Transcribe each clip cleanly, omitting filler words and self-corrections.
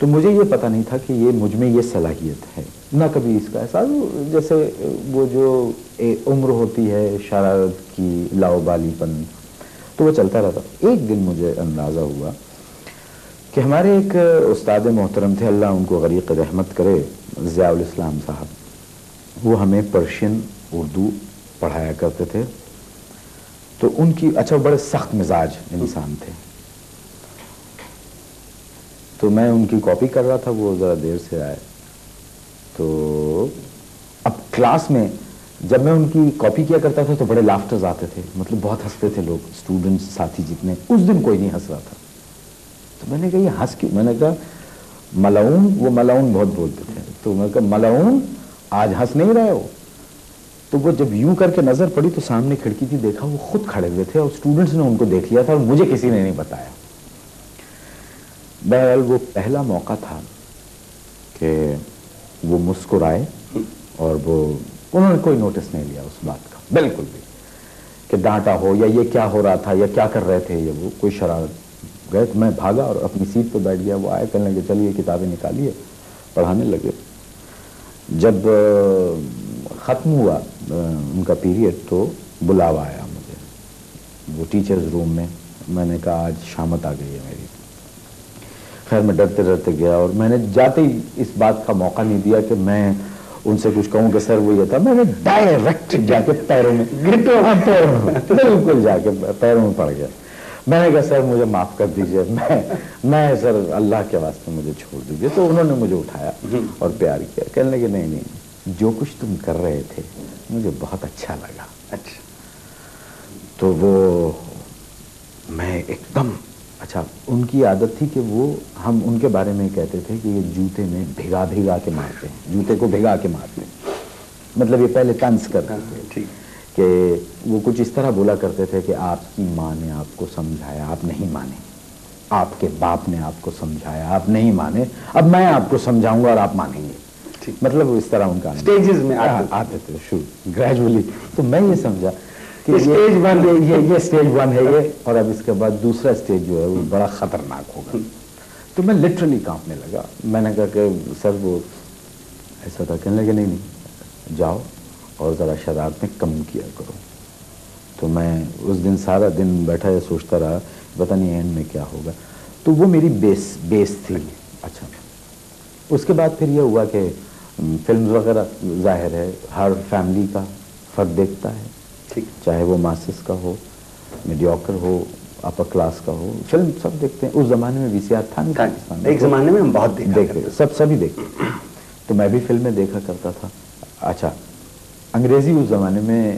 تو مجھے یہ پتہ نہیں تھا کہ یہ مجھ میں یہ صلاحیت ہے، نہ کبھی اس کا احساس، جیسے وہ جو عمر ہوتی ہے شرارت کی، لاؤبالی پن، تو وہ چلتا رہتا. ایک دن مجھے اندازہ ہوا کہ ہمارے ایک استاد محترم تھے، اللہ ان کو غریق رحمت کرے، ضیاء الاسلام صاحب، وہ ہمیں پرشین اردو پڑھایا کرتے تھے. تو ان کی اچھا بڑے سخت مزاج انسان تھے. تو میں ان کی کاپی کر رہا تھا، وہ ذرا دیر سے آئے. تو اب کلاس میں جب میں ان کی کاپی کیا کرتا تھا تو بڑے لافٹرز آتے تھے، مطلب بہت ہنستے تھے لوگ، اسٹوڈنٹس ساتھی جتنے. اس دن کوئی نہیں ہنس رہا تھا. تو میں نے کہا یہ ہنس کیوں؟ میں نے کہا ملعون، وہ ملعون بہت بولتے تھے، تو میں نے کہا ملعون آج ہنس نہیں رہے ہو؟ تو وہ جب یوں کر کے نظر پڑی تو سامنے کھڑکی تھی، دیکھا وہ خود کھڑے ہوئے تھے اور اسٹوڈنٹس نے ان کو دیکھ لیا تھا اور مجھے کسی نے نہیں بتایا. بہرحال وہ پہلا موقع تھا کہ وہ مسکرائے اور وہ انہوں نے کوئی نوٹس نہیں لیا اس بات کا بالکل بھی، کہ ڈانٹا ہو یا یہ کیا ہو رہا تھا یا کیا کر رہے تھے یا وہ کوئی شرارت. گئے تو میں بھاگا اور اپنی سیٹ پہ بیٹھ گیا. وہ آئے کہنے لگے چلیے کتابیں نکالیے، پڑھانے لگے. جب ختم ہوا ان کا پیریڈ تو بلاوا آیا مجھے وہ ٹیچرز روم میں. میں نے کہا آج شامت آ گئی ہے میری. خیر میں ڈرتے ڈرتے گیا اور میں نے جاتے ہی اس بات کا موقع نہیں دیا کہ میں ان سے کچھ کہوں کہ سر وہ یہ تھا. میں نے ڈائریکٹ جا کے پیروں میں بالکل جا کے پیروں میں پڑ گیا. میں نے کہا سر مجھے معاف کر دیجئے، میں سر اللہ کے واسطے مجھے چھوڑ دیجئے. تو انہوں نے مجھے اٹھایا اور پیار کیا. کہنے لگے نہیں جو کچھ تم کر رہے تھے مجھے بہت اچھا لگا. اچھا. تو وہ میں ایک دم اچھا ان کی عادت تھی کہ وہ ہم ان کے بارے میں کہتے تھے کہ یہ جوتے میں بھگا بھگا کے مارتے ہیں، جوتے کو بھگا کے مارتے ہیں. مطلب یہ پہلے طنز کرتے تھے کہ وہ کچھ اس طرح بولا کرتے تھے کہ آپ کی ماں نے آپ کو سمجھایا آپ نہیں مانے، آپ کے باپ نے آپ کو سمجھایا آپ نہیں مانے، اب میں آپ کو سمجھاؤں گا اور آپ مانیں گے. مطلب اس طرح ان کا اسٹیجز میں آتے تھے شروع گریجولی. تو میں یہ سمجھا کہ اسٹیج ون یہ اسٹیج ون ہے یہ، اور اب اس کے بعد دوسرا اسٹیج جو ہے وہ بڑا خطرناک ہوگا. تو میں لٹرلی کانپنے لگا. میں نے کہا کہ سر وہ ایسا تھا. کہنے لگے نہیں جاؤ اور ذرا شرارت میں کم کیا کرو. تو میں اس دن سارا دن بیٹھا یا سوچتا رہا پتہ نہیں اینڈ میں کیا ہوگا. تو وہ میری بیس تھی. اچھا اس کے بعد پھر یہ ہوا کہ فلمز وغیرہ ظاہر ہے ہر فیملی کا فرد دیکھتا ہے، چاہے وہ ماسس کا ہو، میڈیوکر ہو، اپر کلاس کا ہو، فلم سب دیکھتے ہیں. اس زمانے میں وی سی آر تھا نہیں پاکستان میں، ایک زمانے میں ہم بہت دیکھتے سبھی دیکھتے. تو میں بھی فلمیں دیکھا کرتا تھا. اچھا انگریزی اس زمانے میں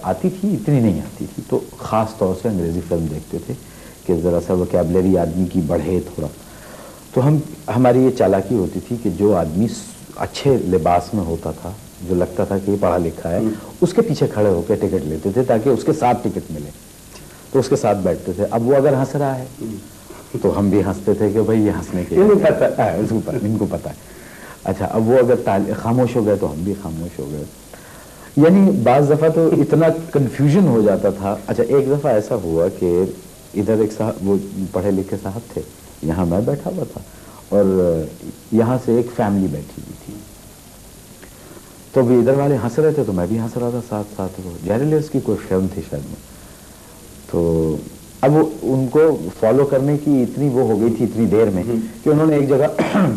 آتی تھی، اتنی نہیں آتی تھی، تو خاص طور سے انگریزی فلم دیکھتے تھے کہ ذرا سا وکیبلری آدمی کی بڑھے تھوڑا. تو ہماری یہ چالاکی ہوتی تھی کہ جو آدمی اچھے لباس میں ہوتا تھا، جو لگتا تھا کہ یہ پڑھا لکھا ہے، اس کے پیچھے کھڑے ہو کے ٹکٹ لیتے تھے تاکہ اس کے ساتھ ٹکٹ ملے. تو اس کے ساتھ بیٹھتے تھے. اب وہ اگر ہنس رہا ہے تو ہم بھی ہنستے تھے کہ بھائی یہ ہنسنے کے ان کو پتا ہے. اچھا اب وہ اگر خاموش ہو گئے تو ہم بھی خاموش ہو گئے. یعنی بعض دفعہ تو اتنا کنفیوژن ہو جاتا تھا. اچھا ایک دفعہ ایسا ہوا کہ ادھر ایک صاحب وہ پڑھے لکھے صاحب تھے، یہاں میں بیٹھا ہوا تھا اور یہاں سے ایک فیملی بیٹھی ہوئی تھی. تو بھی ادھر والے ہنس رہے تھے تو میں بھی ہنس رہا تھا ساتھ ساتھ. وہ جیریلیس کی کوئی فلم تھی شاید میں. تو اب ان کو فالو کرنے کی اتنی وہ ہو گئی تھی اتنی دیر میں کہ انہوں نے ایک جگہ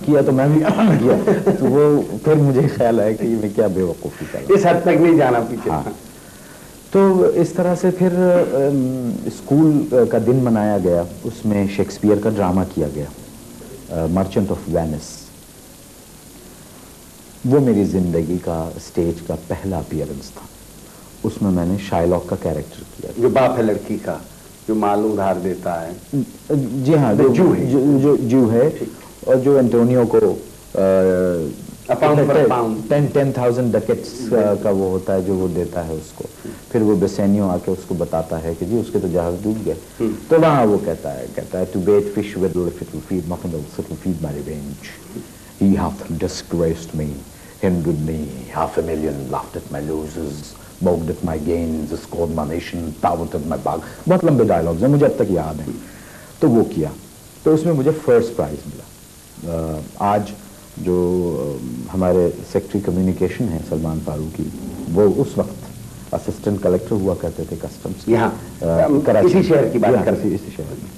کیا تو میں بھی کیا. تو وہ پھر مجھے خیال آیا کہ میں کیا بے وقوفی کر رہا ہوں، اس حد تک نہیں جانا پیچھے. تو اس طرح سے پھر اسکول کا دن منایا گیا. اس میں شیکسپیئر کا ڈرامہ کیا گیا، مرچنٹ آف وینس. وہ میری زندگی کا اسٹیج کا پہلا اپیئرنس تھا. اس میں نے شائلاک کا کیریکٹر کیا، جو باپ ہے لڑکی کا جو مال ادھار دیتا ہے. جی ہاں، جو ہے اور جو انٹونیو کو 10,000 ڈکٹس کا وہ ہوتا ہے جو وہ دیتا ہے اس کو. پھر وہ بیسینیو آ کے اس کو بتاتا ہے کہ جی اس کے تو جہاز ڈوب گئے. تو وہاں وہ کہتا ہے to bait fish with if it will feed nothing else it will feed my revenge. He hath disgraced me, hindered me, 500,000 laughed at my losses, mocked at my gains, scorned my nation, thwarted my bug. بہت لمبے dialogues ہیں مجھے اب تک یاد ہیں. تو وہ کیا تو اس میں مجھے فرسٹ پرائز ملا. آج جو ہمارے سیکٹری کمیونیکیشن ہیں سلمان فاروقی، وہ اس وقت اسسٹنٹ کلیکٹر ہوا کرتے تھے کسٹمز یہاں اسی شہر کی بات کرتے ہیں، اسی شہر میں.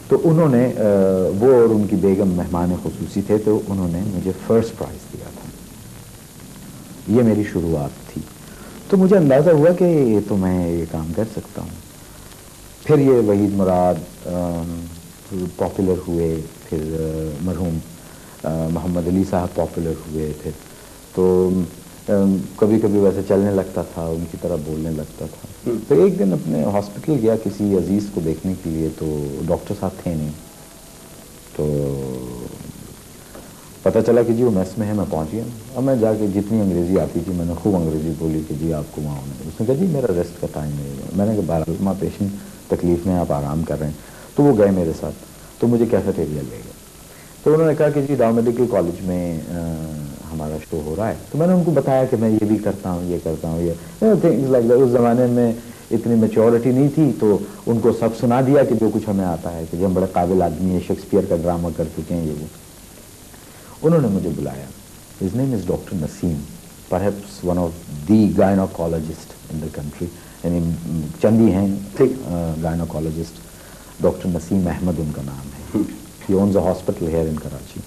تو انہوں نے وہ اور ان کی بیگم مہمان خصوصی تھے، تو انہوں نے مجھے فرسٹ پرائز دیا تھا. یہ میری شروعات تھی. تو مجھے اندازہ ہوا کہ یہ تو میں یہ کام کر سکتا ہوں. پھر یہ وحید مراد پاپولر ہوئے، پھر مرحوم محمد علی صاحب پاپولر ہوئے تھے. تو کبھی کبھی ویسے چلنے لگتا تھا، ان کی طرح بولنے لگتا تھا. تو ایک دن اپنے ہاسپٹل گیا کسی عزیز کو دیکھنے کے لیے، تو ڈاکٹر صاحب تھے نہیں. تو پتہ چلا کہ جی وہ میس میں ہے. میں پہنچ گیا. اب میں جا کے جتنی انگریزی آتی تھی میں نے خوب انگریزی بولی کہ جی آپ کو وہاں ہونا ہے. اس نے کہا جی میرا ریسٹ کا ٹائم ہے. میں نے کہا بہرحال ماں پیشنٹ تکلیف میں آپ آرام کر رہے ہیں. تو وہ گئے میرے ساتھ، تو مجھے کیفیٹیریا لے گئے. تو انہوں نے کہا کہ جی ڈاؤ میڈیکل کالج میں ہمارا شو ہو رہا ہے. تو میں نے ان کو بتایا کہ میں یہ بھی کرتا ہوں، یہ کرتا ہوں، یہ تھنگز لائک دیٹ. اس زمانے میں اتنی میچورٹی نہیں تھی، تو ان کو سب سنا دیا کہ جو کچھ ہمیں آتا ہے، کہ جی ہم بڑے قابل آدمی ہیں، شیکسپیئر کا ڈرامہ کر چکے ہیں. یہ وہ انہوں نے مجھے بلایا. His name is doctor Naseem, perhaps one of the gynaecologist in the country. یعنی چندی ہیں گائنوکالوجسٹ. ڈاکٹر نسیم احمد ان کا نام ہے. He owns a hospital here in Karachi.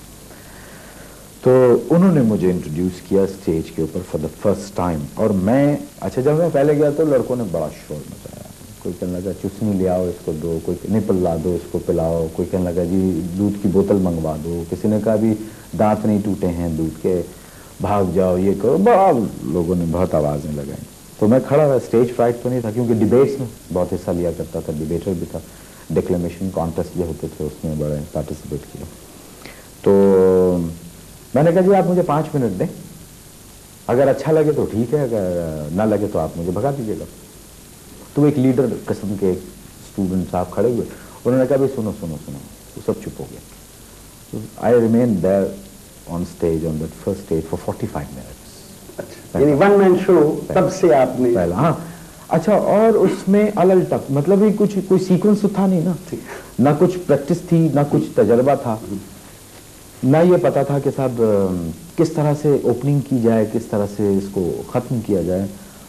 تو انہوں نے مجھے انٹروڈیوس کیا اسٹیج کے اوپر فار دا فرسٹ ٹائم. اور میں جب میں پہلے گیا تو لڑکوں نے بڑا شور مچایا. کوئی کہنے لگا چسنی لے آؤ اس کو دو، کوئی نپل لا دو اس کو پلاؤ، کوئی کہنے لگا جی دودھ کی بوتل منگوا دو، کسی نے کہا بھی دانت نہیں ٹوٹے ہیں دودھ کے، بھاگ جاؤ، یہ کرو. بڑا لوگوں نے بہت آوازیں لگائیں. تو میں کھڑا ہوا. اسٹیج فرائٹ تو نہیں تھا کیونکہ ڈبیٹس میں بہت حصہ لیا کرتا تھا، ڈبیٹر بھی تھا. ڈکلیمیشن کانٹیسٹ جو ہوتے تھے اس میں بڑے پارٹیسپیٹ کیا. تو میں نے کہا جی آپ مجھے 5 منٹ دیں، اگر اچھا لگے تو ٹھیک ہے، اگر نہ لگے تو آپ مجھے بھگا دیجیے گا. تو ایک لیڈر قسم کے اسٹوڈنٹ صاحب کھڑے ہوئے. انہوں نے کہا بھائی سنو سنو سنو. وہ سب چپ ہو گیا. I remain there on stage on that first stage for 45 minutes. یعنی ون مین شو تب سے آپ نے پہلا. ہاں اچھا. اور اس میں الٹک مطلب ہی کچھ کوئی سیکوینس تو تھا نہیں نا، نہ کچھ پریکٹس تھی، نہ کچھ تجربہ تھا، نہ یہ پتا تھا کہ صاحب کس طرح سے اوپننگ کی جائے، کس طرح سے اس کو ختم کیا جائے.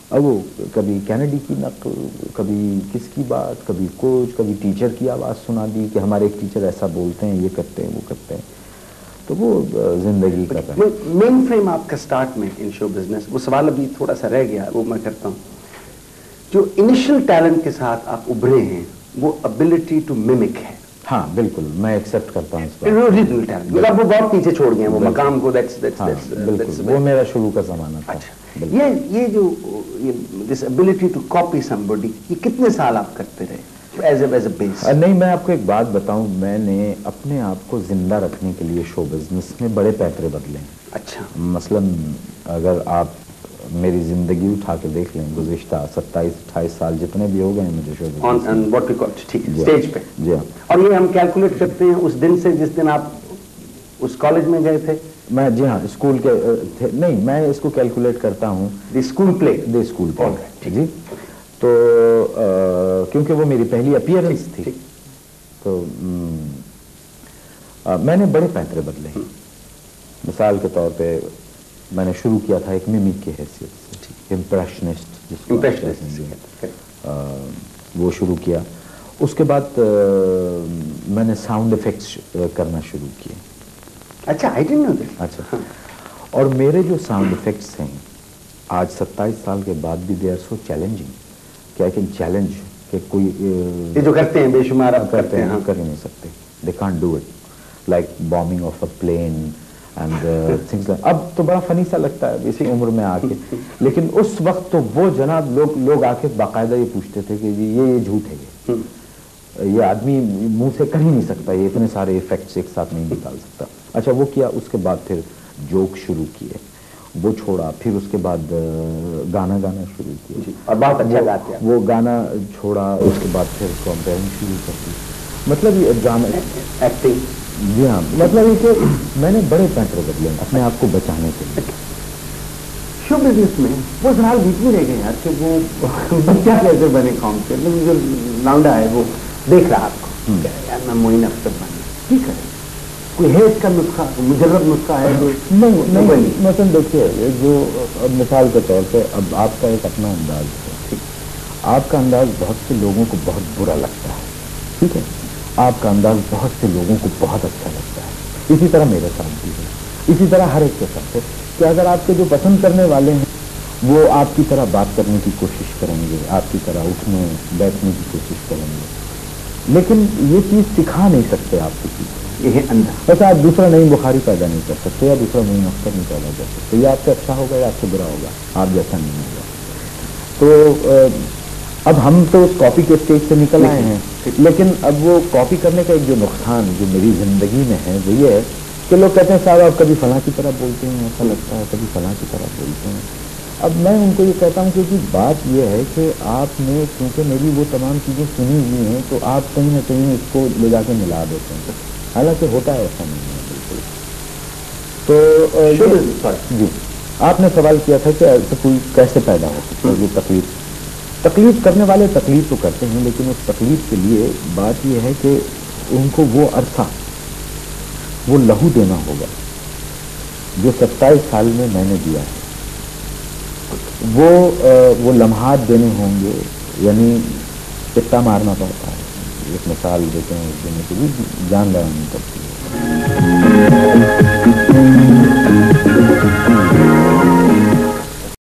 اب وہ کبھی کینیڈی کی نقل، کبھی کس کی بات، کبھی کچھ، کبھی ٹیچر کی آواز سنا دی کہ ہمارے ایک ٹیچر ایسا بولتے ہیں، یہ کرتے ہیں، وہ کرتے ہیں. تو وہ زندگی کا مین فریم آپ کا سٹارٹ میں ان شو بزنس. وہ سوال ابھی تھوڑا سا رہ گیا، وہ میں کرتا ہوں. جو انیشل ٹیلنٹ کے ساتھ آپ ابھرے ہیں وہ ابلٹی ٹو ممک ہے. ہاں بالکل میں ایکسیپٹ کرتا ہوں اس بات. اوریجنل ٹیلنٹ آپ وہ بہت پیچھے چھوڑ گئے ہیں وہ مقام کو. بالکل وہ میرا شروع کا زمانہ تھا. یہ جو this ability to copy somebody, یہ کتنے سال آپ کرتے رہے ایز اے بیس؟ نہیں میں آپ کو ایک بات بتاؤں، میں نے اپنے آپ کو زندہ رکھنے کے لیے شو بزنس میں بڑے پیترے بدلے ہیں. اچھا. مثلاً اگر آپ میری زندگی اٹھا کے دیکھ لیں گزشتہ 27-28 سال جتنے بھی ہو گئے ہیں مجھے شو اسٹیج پہ. جی ہاں. اور یہ ہم کیلکولیٹ کرتے ہیں اس دن سے جس دن آپ اس کالج میں گئے تھے. میں جی ہاں اسکول کے نہیں، میں اس کو کیلکولیٹ کرتا ہوں اسکول پلے جی. تو کیونکہ وہ میری پہلی اپیئرنس تھی. تو میں نے بڑے پیترے بدلے ہیں. مثال کے طور پہ میں نے شروع کیا تھا ایک میمک کی حیثیت سے، امپریشنسٹ جس کو وہ شروع کیا. اس کے بعد میں نے ساؤنڈ افیکٹس کرنا شروع کیے. اچھا آئی ڈنٹ نو دیٹ. اچھا. اور میرے جو ساؤنڈ افیکٹس ہیں آج 27 سال کے بعد بھی دے آر سو چیلنجنگ کہ آئی کین چیلنج کہ کوئی یہ جو کرتے ہیں بے شمار آپ کرتے ہیں کر ہی نہیں سکتے. They can't do it like bombing of a plane and things. اب تو بڑا فنی سا لگتا ہے اسی عمر میں آ کے، لیکن اس وقت تو وہ جناب لوگ آ کے باقاعدہ یہ پوچھتے تھے کہ جی یہ جھوٹ ہے، یہ آدمی منہ سے کر ہی نہیں سکتا، یہ اتنے سارے افیکٹس ایک ساتھ نہیں نکال سکتا. اچھا وہ کیا. اس کے بعد پھر جوک شروع کیے، وہ چھوڑا. پھر اس کے بعد گانا شروع کیا اور بہت اچھا گاتے ہیں. وہ گانا چھوڑا. اس کے بعد پھر کمپیئرنگ شروع کر دی. مطلب یہ ڈرامہ ایکٹنگ. جی ہاں. مطلب یہ کہ میں نے بڑے پیٹر بدلے اپنے آپ کو بچانے کے لیے. شو بزنس میں وہ سوال بیچ میں رہ گئے یار کہ وہ بچہ کیسے بنے قوم سے. جو لانڈا ہے وہ دیکھ رہا آپ کو یار میں معین افسر بننا، ٹھیک ہے کوئی ہے اس کا نسخہ، مجرد نسخہ ہے جو نہیں مثلا دیکھیے جو مثال کے طور پہ اب آپ کا ایک اپنا انداز ہے، آپ کا انداز بہت سے لوگوں کو بہت برا لگتا ہے، ٹھیک ہے، آپ کا انداز بہت سے لوگوں کو بہت اچھا لگتا ہے، اسی طرح میرے ساتھ بھی ہے، اسی طرح ہر ایک کے ساتھ ہے کہ اگر آپ کے جو پسند کرنے والے ہیں وہ آپ کی طرح بات کرنے کی کوشش کریں گے، آپ کی طرح اٹھنے بیٹھنے کی کوشش کریں گے، لیکن یہ چیز سکھا نہیں سکتے آپ کسی کو، یہ ہے اندر. بس آپ دوسرا نئی بخاری پیدا نہیں کر سکتے یا دوسرا نئی اختر نہیں پیدا کر سکتے، یہ آپ سے اچھا ہوگا یا آپ سے برا ہوگا، آپ جیسا نہیں ہوگا. تو اب ہم تو اس کاپی کے اسٹیج سے نکل آئے ہیں، لیکن اب وہ کاپی کرنے کا ایک جو نقصان جو میری زندگی میں ہے وہ یہ ہے کہ لوگ کہتے ہیں صاحب آپ کبھی فلاں کی طرح بولتے ہیں، ایسا لگتا ہے کبھی فلاں کی طرح بولتے ہیں. اب میں ان کو یہ کہتا ہوں کیونکہ بات یہ ہے کہ آپ نے کیونکہ میری وہ تمام چیزیں سنی ہوئی ہیں تو آپ کہیں نہ کہیں اس کو لے جا کے ملا دیتے ہیں، حالانکہ ہوتا ہے ایسا نہیں ہے بالکل. تو جی آپ نے سوال کیا تھا کہ ایسا کوئی کیسے پیدا ہو سکتا ہے جو تکلیف کرنے والے تکلیف تو کرتے ہیں، لیکن اس تکلیف کے لیے بات یہ ہے کہ ان کو وہ عرصہ وہ لہو دینا ہوگا جو 27 سال میں نے دیا ہے، وہ لمحات دینے ہوں گے، یعنی چپٹا مارنا پڑتا ہے، ایک مثال دیتے ہیں اس دن کی بھی جان لڑانی پڑتی ہے.